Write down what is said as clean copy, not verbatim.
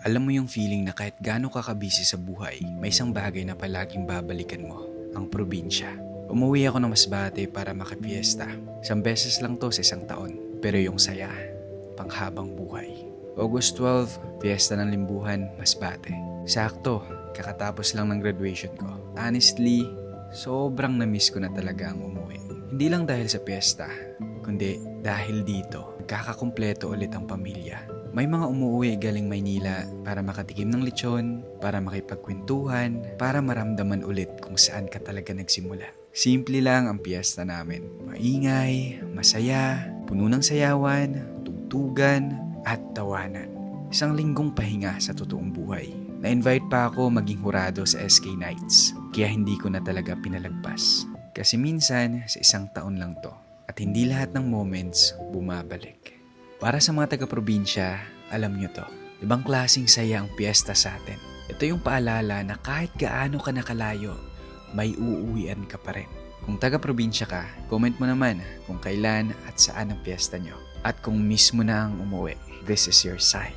Alam mo yung feeling na kahit gaano ka kabisi sa buhay, may isang bagay na palaging babalikan mo, ang probinsya. Umuwi ako ng Masbate para makipiesta. Isang beses lang to sa isang taon, pero yung saya, panghabang buhay. August 12, fiesta ng Limbuhan, Masbate. Sakto, kakatapos lang ng graduation ko. Honestly, sobrang na-miss ko na talaga ang umuwi. Hindi lang dahil sa fiesta, kundi dahil dito, kakakumpleto ulit ang pamilya. May mga umuwi galing Maynila para makatikim ng lechon, para makipagkwentuhan, para maramdaman ulit kung saan ka talaga nagsimula. Simple lang ang piyesta namin. Maingay, masaya, puno ng sayawan, tugtugan, at tawanan. Isang linggong pahinga sa totoong buhay. Na-invite pa ako maging hurado sa SK Nights, kaya hindi ko na talaga pinalagpas. Kasi minsan, sa isang taon lang to, at hindi lahat ng moments bumabalik. Para sa mga taga-probinsya, alam nyo to, ibang klaseng saya ang piyesta sa atin. Ito yung paalala na kahit gaano ka nakalayo, may uuwian ka pa rin. Kung taga-probinsya ka, comment mo naman kung kailan at saan ang piyesta nyo. At kung mismo na ang umuwi, this is your sign.